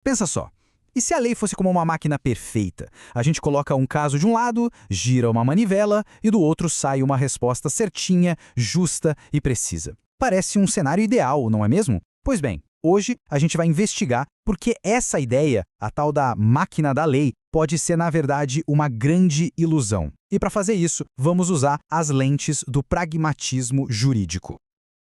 Pensa só. E se a lei fosse como uma máquina perfeita? A gente coloca um caso de um lado, gira uma manivela e do outro sai uma resposta certinha, justa e precisa. Parece um cenário ideal, não é mesmo? Pois bem, hoje a gente vai investigar por que essa ideia, a tal da máquina da lei, pode ser, na verdade, uma grande ilusão. E para fazer isso, vamos usar as lentes do pragmatismo jurídico.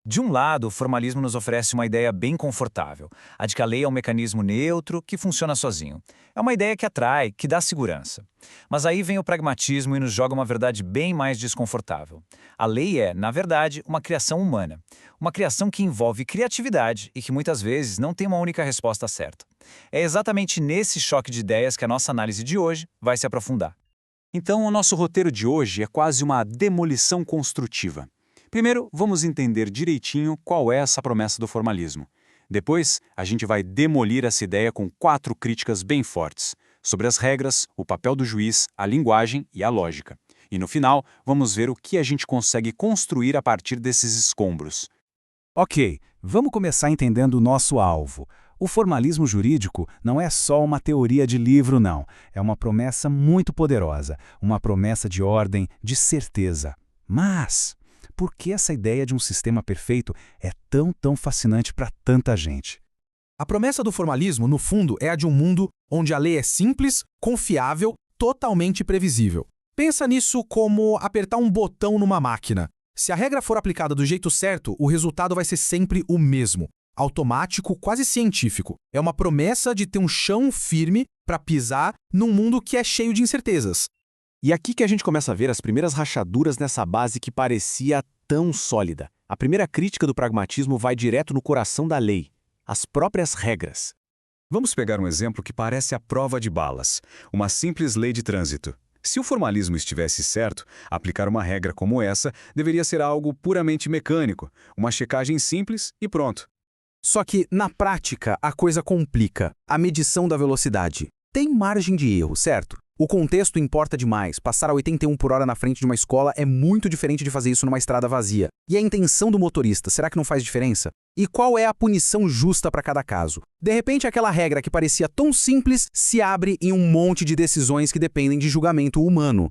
De um lado, o formalismo nos oferece uma ideia bem confortável, a de que a lei é um mecanismo neutro que funciona sozinho. É uma ideia que atrai, que dá segurança. Mas aí vem o pragmatismo e nos joga uma verdade bem mais desconfortável. A lei é, na verdade, uma criação humana. Uma criação que envolve criatividade e que muitas vezes não tem uma única resposta certa. É exatamente nesse choque de ideias que a nossa análise de hoje vai se aprofundar. Então, o nosso roteiro de hoje é quase uma demolição construtiva. Primeiro, vamos entender direitinho qual é essa promessa do formalismo. Depois, a gente vai demolir essa ideia com 4 críticas bem fortes, sobre as regras, o papel do juiz, a linguagem e a lógica. E no final, vamos ver o que a gente consegue construir a partir desses escombros. Ok, vamos começar entendendo o nosso alvo. O formalismo jurídico não é só uma teoria de livro, não. É uma promessa muito poderosa, uma promessa de ordem, de certeza. Mas por que essa ideia de um sistema perfeito é tão fascinante para tanta gente? A promessa do formalismo, no fundo, é a de um mundo onde a lei é simples, confiável, totalmente previsível. Pensa nisso como apertar um botão numa máquina. Se a regra for aplicada do jeito certo, o resultado vai ser sempre o mesmo. Automático, quase científico. É uma promessa de ter um chão firme para pisar num mundo que é cheio de incertezas. E aqui que a gente começa a ver as primeiras rachaduras nessa base que parecia tão sólida. A primeira crítica do pragmatismo vai direto no coração da lei, as próprias regras. Vamos pegar um exemplo que parece a prova de balas, uma simples lei de trânsito. Se o formalismo estivesse certo, aplicar uma regra como essa deveria ser algo puramente mecânico, uma checagem simples e pronto. Só que, na prática, a coisa complica. A medição da velocidade. Tem margem de erro, certo? O contexto importa demais. Passar a 81 por hora na frente de uma escola é muito diferente de fazer isso numa estrada vazia. E a intenção do motorista, será que não faz diferença? E qual é a punição justa para cada caso? De repente, aquela regra que parecia tão simples se abre em um monte de decisões que dependem de julgamento humano.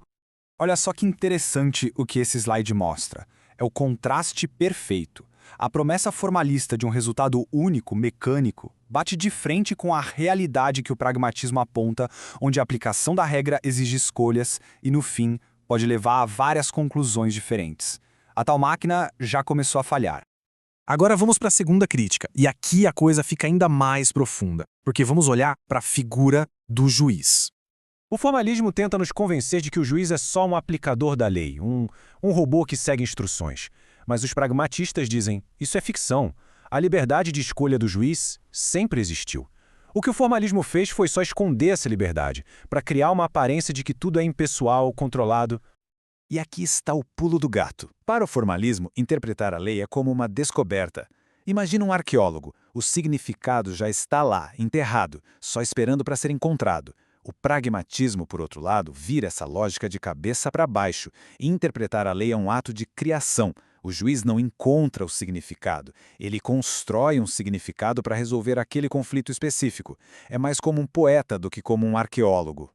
Olha só que interessante o que esse slide mostra. É o contraste perfeito. A promessa formalista de um resultado único, mecânico, bate de frente com a realidade que o pragmatismo aponta, onde a aplicação da regra exige escolhas e, no fim, pode levar a várias conclusões diferentes. A tal máquina já começou a falhar. Agora vamos para a segunda crítica, e aqui a coisa fica ainda mais profunda, porque vamos olhar para a figura do juiz. O formalismo tenta nos convencer de que o juiz é só um aplicador da lei, um robô que segue instruções. Mas os pragmatistas dizem, isso é ficção. A liberdade de escolha do juiz sempre existiu. O que o formalismo fez foi só esconder essa liberdade, para criar uma aparência de que tudo é impessoal, controlado. E aqui está o pulo do gato. Para o formalismo, interpretar a lei é como uma descoberta. Imagina um arqueólogo. O significado já está lá, enterrado, só esperando para ser encontrado. O pragmatismo, por outro lado, vira essa lógica de cabeça para baixo. Interpretar a lei é um ato de criação. O juiz não encontra o significado. Ele constrói um significado para resolver aquele conflito específico. É mais como um poeta do que como um arqueólogo.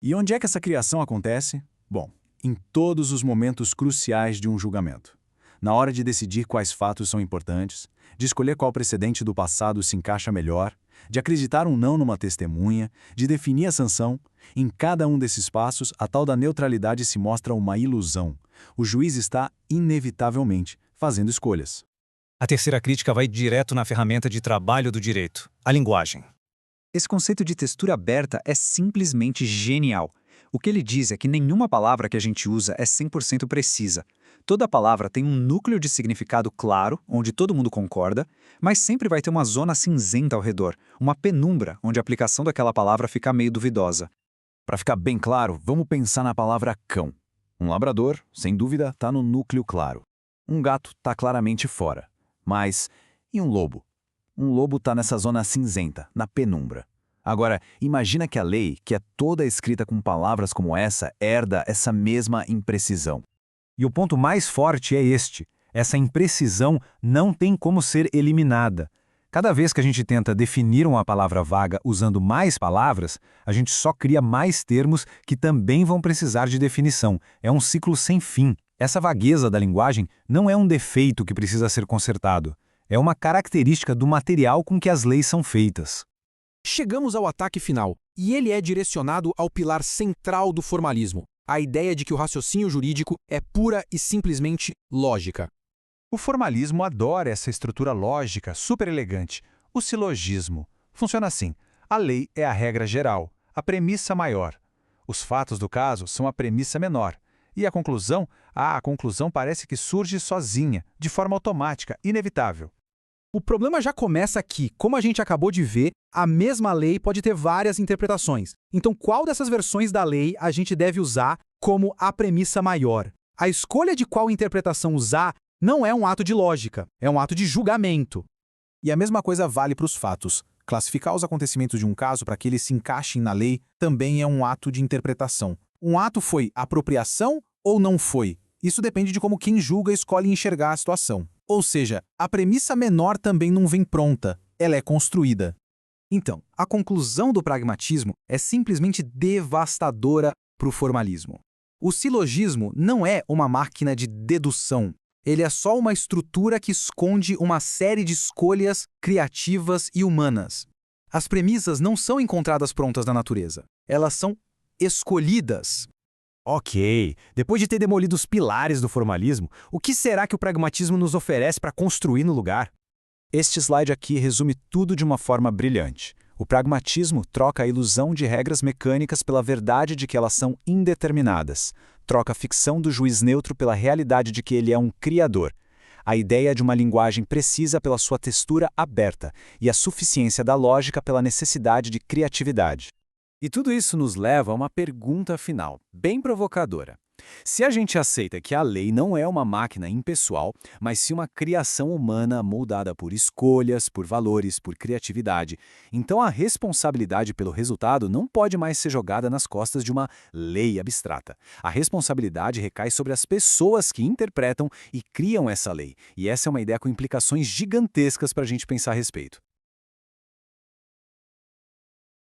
E onde é que essa criação acontece? Bom, em todos os momentos cruciais de um julgamento. Na hora de decidir quais fatos são importantes, de escolher qual precedente do passado se encaixa melhor, de acreditar ou não numa testemunha, de definir a sanção, em cada um desses passos, a tal da neutralidade se mostra uma ilusão. O juiz está, inevitavelmente, fazendo escolhas. A terceira crítica vai direto na ferramenta de trabalho do direito, a linguagem. Esse conceito de textura aberta é simplesmente genial. O que ele diz é que nenhuma palavra que a gente usa é 100% precisa. Toda palavra tem um núcleo de significado claro, onde todo mundo concorda, mas sempre vai ter uma zona cinzenta ao redor, uma penumbra, onde a aplicação daquela palavra fica meio duvidosa. Para ficar bem claro, vamos pensar na palavra cão. Um labrador, sem dúvida, está no núcleo claro. Um gato está claramente fora. Mas, e um lobo? Um lobo está nessa zona cinzenta, na penumbra. Agora, imagina que a lei, que é toda escrita com palavras como essa, herda essa mesma imprecisão. E o ponto mais forte é este. Essa imprecisão não tem como ser eliminada. Cada vez que a gente tenta definir uma palavra vaga usando mais palavras, a gente só cria mais termos que também vão precisar de definição. É um ciclo sem fim. Essa vagueza da linguagem não é um defeito que precisa ser consertado. É uma característica do material com que as leis são feitas. Chegamos ao ataque final, e ele é direcionado ao pilar central do formalismo, a ideia de que o raciocínio jurídico é pura e simplesmente lógica. O formalismo adora essa estrutura lógica super elegante, o silogismo. Funciona assim: a lei é a regra geral, a premissa maior. Os fatos do caso são a premissa menor. E a conclusão parece que surge sozinha, de forma automática, inevitável. O problema já começa aqui. Como a gente acabou de ver, a mesma lei pode ter várias interpretações. Então, qual dessas versões da lei a gente deve usar como a premissa maior? A escolha de qual interpretação usar não é um ato de lógica, é um ato de julgamento. E a mesma coisa vale para os fatos. Classificar os acontecimentos de um caso para que eles se encaixem na lei também é um ato de interpretação. Um ato foi apropriação ou não foi? Isso depende de como quem julga escolhe enxergar a situação. Ou seja, a premissa menor também não vem pronta, ela é construída. Então, a conclusão do pragmatismo é simplesmente devastadora para o formalismo. O silogismo não é uma máquina de dedução. Ele é só uma estrutura que esconde uma série de escolhas criativas e humanas. As premissas não são encontradas prontas na natureza. Elas são escolhidas. Ok, depois de ter demolido os pilares do formalismo, o que será que o pragmatismo nos oferece para construir no lugar? Este slide aqui resume tudo de uma forma brilhante. O pragmatismo troca a ilusão de regras mecânicas pela verdade de que elas são indeterminadas. Troca a ficção do juiz neutro pela realidade de que ele é um criador. A ideia de uma linguagem precisa pela sua textura aberta e a suficiência da lógica pela necessidade de criatividade. E tudo isso nos leva a uma pergunta final, bem provocadora. Se a gente aceita que a lei não é uma máquina impessoal, mas sim uma criação humana moldada por escolhas, por valores, por criatividade, então a responsabilidade pelo resultado não pode mais ser jogada nas costas de uma lei abstrata. A responsabilidade recai sobre as pessoas que interpretam e criam essa lei. E essa é uma ideia com implicações gigantescas para a gente pensar a respeito.